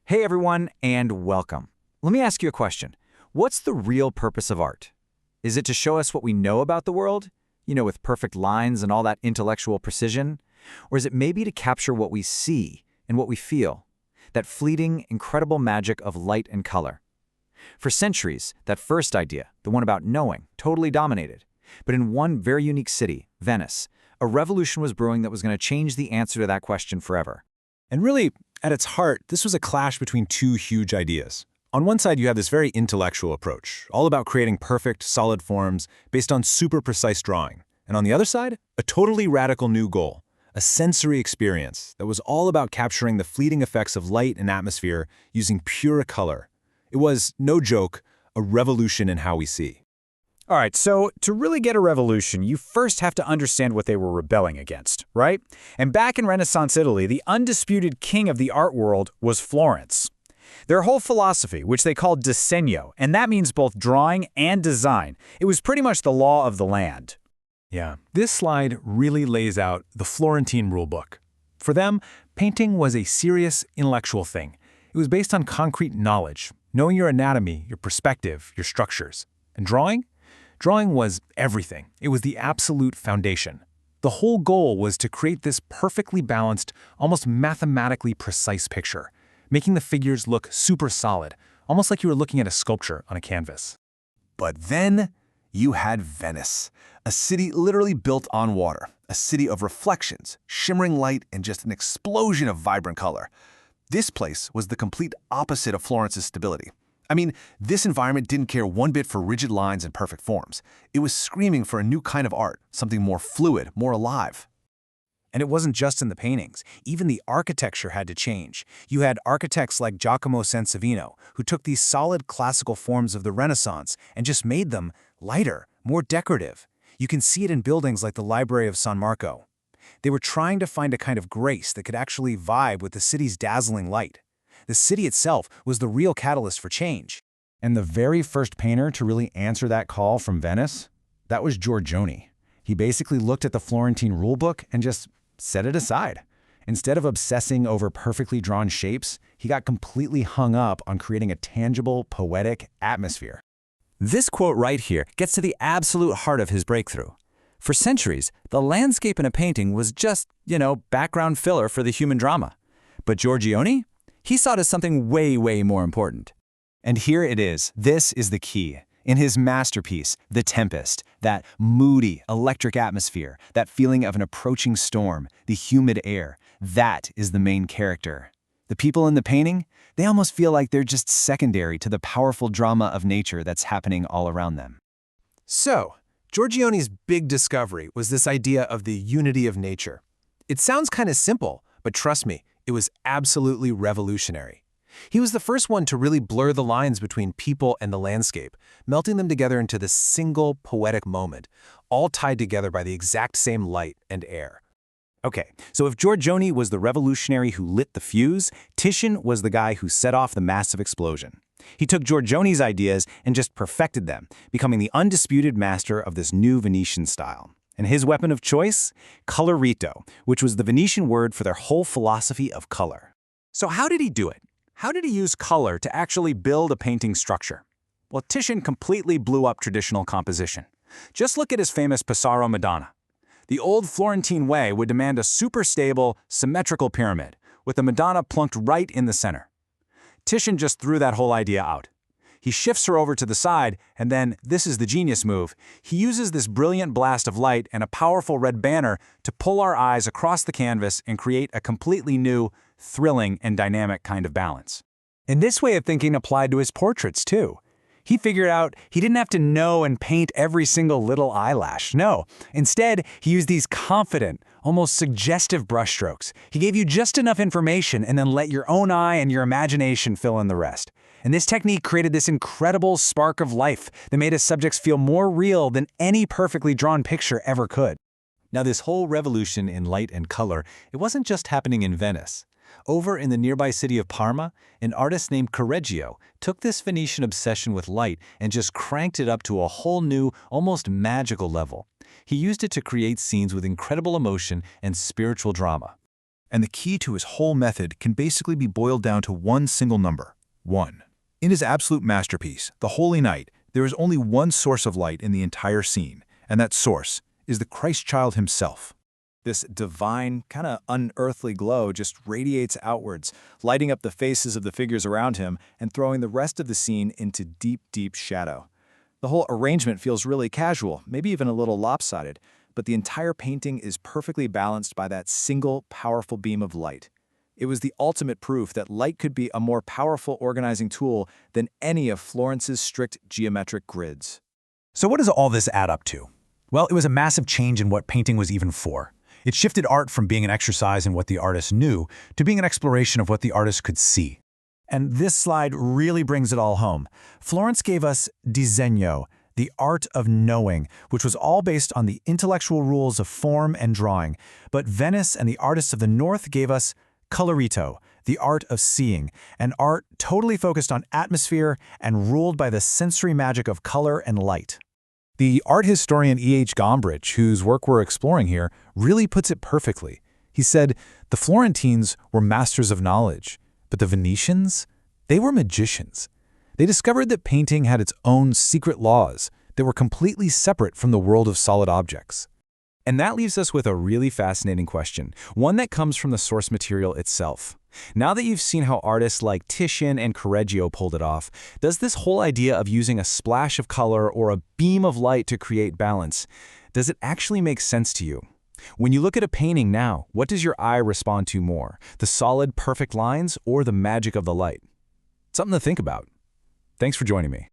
Hey everyone, and welcome. Let me ask you a question. What's the real purpose of art? Is it to show us what we know about the world? With perfect lines and all that intellectual precision? Or is it maybe to capture what we see and what we feel? That fleeting, incredible magic of light and color. For centuries, that first idea, the one about knowing, totally dominated. But in one very unique city, Venice, a revolution was brewing that was going to change the answer to that question forever. And really, at its heart, this was a clash between two huge ideas. On one side, you have this very intellectual approach, all about creating perfect, solid forms based on super precise drawing. And on the other side, a totally radical new goal, a sensory experience that was all about capturing the fleeting effects of light and atmosphere using pure color. It was, no joke, a revolution in how we see. All right, so to really get a revolution, you first have to understand what they were rebelling against, right? And back in Renaissance Italy, the undisputed king of the art world was Florence. Their whole philosophy, which they called disegno, and that means both drawing and design, it was pretty much the law of the land. Yeah, this slide really lays out the Florentine rulebook. For them, painting was a serious intellectual thing. It was based on concrete knowledge, knowing your anatomy, your perspective, your structures. And drawing? Drawing was everything. It was the absolute foundation. The whole goal was to create this perfectly balanced, almost mathematically precise picture, making the figures look super solid, almost like you were looking at a sculpture on a canvas. But then you had Venice, a city literally built on water, a city of reflections, shimmering light, and just an explosion of vibrant color. This place was the complete opposite of Florence's stability. I mean, this environment didn't care one bit for rigid lines and perfect forms. It was screaming for a new kind of art, something more fluid, more alive. And it wasn't just in the paintings. Even the architecture had to change. You had architects like Giacomo Sansovino, who took these solid classical forms of the Renaissance and just made them lighter, more decorative. You can see it in buildings like the Library of San Marco. They were trying to find a kind of grace that could actually vibe with the city's dazzling light. The city itself was the real catalyst for change. And the very first painter to really answer that call from Venice, that was Giorgione. He basically looked at the Florentine rulebook and just set it aside. Instead of obsessing over perfectly drawn shapes, he got completely hung up on creating a tangible, poetic atmosphere. This quote right here gets to the absolute heart of his breakthrough. For centuries, the landscape in a painting was just, background filler for the human drama. But Giorgione? He saw it as something way, way more important. And here it is. This is the key. In his masterpiece, The Tempest, that moody, electric atmosphere, that feeling of an approaching storm, the humid air, that is the main character. The people in the painting, they almost feel like they're just secondary to the powerful drama of nature that's happening all around them. So, Giorgione's big discovery was this idea of the unity of nature. It sounds kind of simple, but trust me, it was absolutely revolutionary. He was the first one to really blur the lines between people and the landscape, melting them together into this single poetic moment, all tied together by the exact same light and air. Okay, so if Giorgione was the revolutionary who lit the fuse, Titian was the guy who set off the massive explosion. He took Giorgione's ideas and just perfected them, becoming the undisputed master of this new Venetian style. And his weapon of choice? Colorito, which was the Venetian word for their whole philosophy of color. So how did he do it? How did he use color to actually build a painting structure? Well, Titian completely blew up traditional composition. Just look at his famous Pesaro Madonna. The old Florentine way would demand a super stable, symmetrical pyramid, with the Madonna plunked right in the center. Titian just threw that whole idea out. He shifts her over to the side, and then, this is the genius move, he uses this brilliant blast of light and a powerful red banner to pull our eyes across the canvas and create a completely new, thrilling, and dynamic kind of balance. And this way of thinking applied to his portraits, too. He figured out he didn't have to know and paint every single little eyelash. No, instead, he used these confident, almost suggestive brushstrokes. He gave you just enough information and then let your own eye and your imagination fill in the rest. And this technique created this incredible spark of life that made his subjects feel more real than any perfectly drawn picture ever could. Now, this whole revolution in light and color, it wasn't just happening in Venice. Over in the nearby city of Parma, an artist named Correggio took this Venetian obsession with light and just cranked it up to a whole new, almost magical level. He used it to create scenes with incredible emotion and spiritual drama. And the key to his whole method can basically be boiled down to one single number, 1. In his absolute masterpiece, The Holy Night, there is only one source of light in the entire scene, and that source is the Christ child himself. This divine, kind of unearthly glow just radiates outwards, lighting up the faces of the figures around him and throwing the rest of the scene into deep, deep shadow. The whole arrangement feels really casual, maybe even a little lopsided, but the entire painting is perfectly balanced by that single, powerful beam of light. It was the ultimate proof that light could be a more powerful organizing tool than any of Florence's strict geometric grids. So what does all this add up to? Well, it was a massive change in what painting was even for. It shifted art from being an exercise in what the artist knew to being an exploration of what the artist could see. And this slide really brings it all home. Florence gave us disegno, the art of knowing, which was all based on the intellectual rules of form and drawing. But Venice and the artists of the North gave us colorito, the art of seeing, an art totally focused on atmosphere and ruled by the sensory magic of color and light. The art historian E.H. Gombrich, whose work we're exploring here, really puts it perfectly. He said, the Florentines were masters of knowledge, but the Venetians, they were magicians. They discovered that painting had its own secret laws that were completely separate from the world of solid objects. And that leaves us with a really fascinating question, one that comes from the source material itself. Now that you've seen how artists like Titian and Correggio pulled it off, does this whole idea of using a splash of color or a beam of light to create balance, does it actually make sense to you? When you look at a painting now, what does your eye respond to more, the solid, perfect lines or the magic of the light? Something to think about. Thanks for joining me.